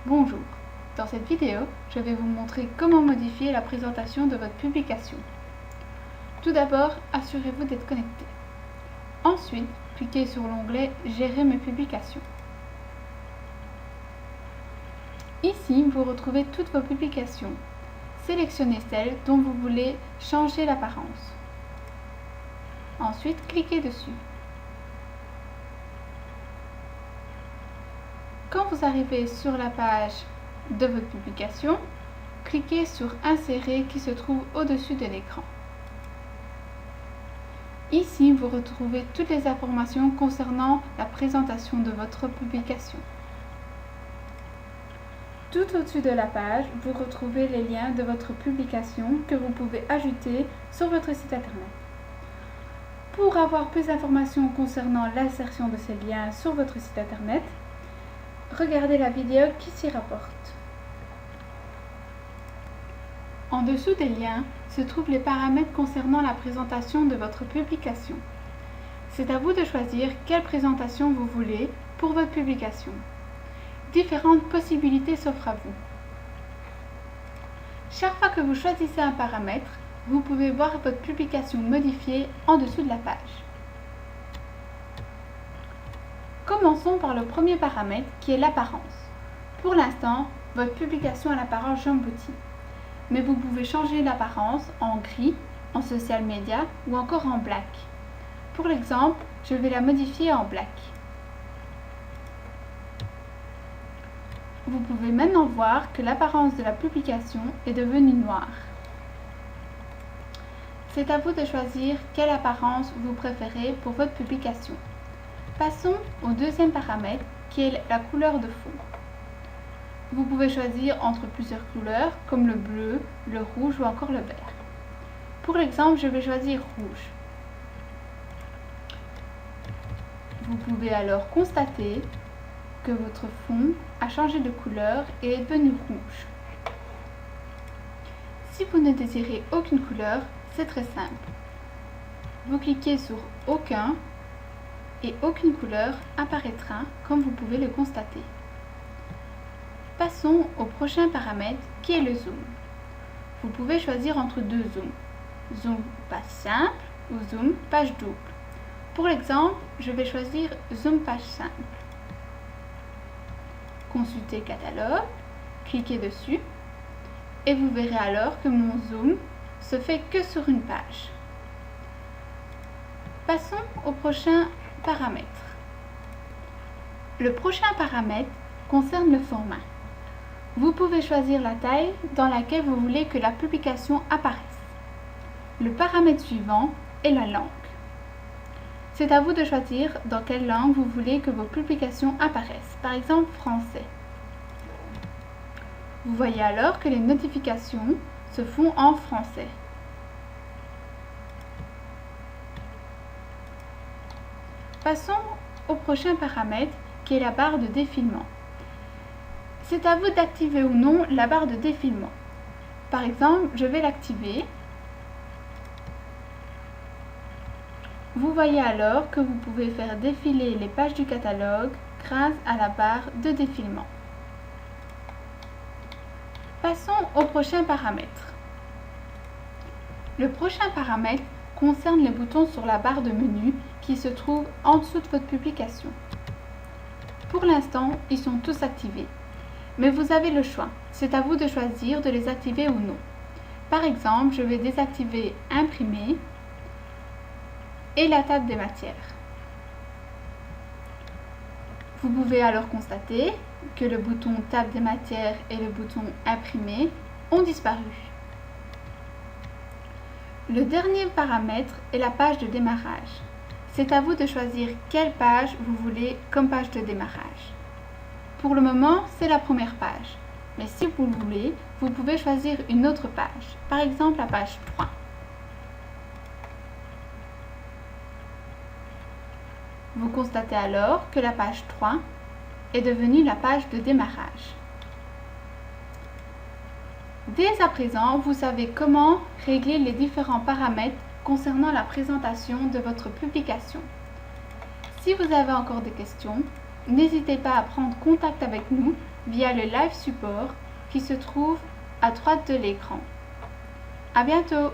Bonjour, dans cette vidéo, je vais vous montrer comment modifier la présentation de votre publication. Tout d'abord, assurez-vous d'être connecté. Ensuite, cliquez sur l'onglet « Gérer mes publications ». Ici, vous retrouvez toutes vos publications. Sélectionnez celles dont vous voulez changer l'apparence. Ensuite, cliquez dessus. Quand vous arrivez sur la page de votre publication, cliquez sur « Insérer » qui se trouve au-dessus de l'écran. Ici, vous retrouvez toutes les informations concernant la présentation de votre publication. Tout au-dessus de la page, vous retrouvez les liens de votre publication que vous pouvez ajouter sur votre site internet. Pour avoir plus d'informations concernant l'insertion de ces liens sur votre site internet, regardez la vidéo qui s'y rapporte. En dessous des liens se trouvent les paramètres concernant la présentation de votre publication. C'est à vous de choisir quelle présentation vous voulez pour votre publication. Différentes possibilités s'offrent à vous. Chaque fois que vous choisissez un paramètre, vous pouvez voir votre publication modifiée en dessous de la page. Commençons par le premier paramètre qui est l'apparence. Pour l'instant, votre publication a l'apparence jamboutie, mais vous pouvez changer l'apparence en gris, en social media ou encore en black. Pour l'exemple, je vais la modifier en black. Vous pouvez maintenant voir que l'apparence de la publication est devenue noire. C'est à vous de choisir quelle apparence vous préférez pour votre publication. Passons au deuxième paramètre qui est la couleur de fond. Vous pouvez choisir entre plusieurs couleurs comme le bleu, le rouge ou encore le vert. Pour l'exemple, je vais choisir rouge. Vous pouvez alors constater que votre fond a changé de couleur et est devenu rouge. Si vous ne désirez aucune couleur, c'est très simple. Vous cliquez sur « Aucun » et aucune couleur apparaîtra comme vous pouvez le constater. Passons au prochain paramètre qui est le zoom. Vous pouvez choisir entre deux zooms, zoom page simple ou zoom page double. Pour l'exemple, je vais choisir zoom page simple. Consultez catalogue, cliquez dessus et vous verrez alors que mon zoom se fait que sur une page. Passons au prochain paramètre. Le prochain paramètre concerne le format. Vous pouvez choisir la taille dans laquelle vous voulez que la publication apparaisse. Le paramètre suivant est la langue. C'est à vous de choisir dans quelle langue vous voulez que vos publications apparaissent, par exemple français. Vous voyez alors que les notifications se font en français. Passons au prochain paramètre qui est la barre de défilement. C'est à vous d'activer ou non la barre de défilement. Par exemple, je vais l'activer. Vous voyez alors que vous pouvez faire défiler les pages du catalogue grâce à la barre de défilement. Passons au prochain paramètre. Le prochain paramètre concerne les boutons sur la barre de menu qui se trouvent en dessous de votre publication. Pour l'instant, ils sont tous activés, mais vous avez le choix. C'est à vous de choisir de les activer ou non. Par exemple, je vais désactiver Imprimer et la table des matières. Vous pouvez alors constater que le bouton Table des matières et le bouton Imprimer ont disparu. Le dernier paramètre est la page de démarrage. C'est à vous de choisir quelle page vous voulez comme page de démarrage. Pour le moment, c'est la première page, mais si vous le voulez, vous pouvez choisir une autre page, par exemple la page 3. Vous constatez alors que la page 3 est devenue la page de démarrage. Dès à présent, vous savez comment régler les différents paramètres concernant la présentation de votre publication. Si vous avez encore des questions, n'hésitez pas à prendre contact avec nous via le live support qui se trouve à droite de l'écran. À bientôt!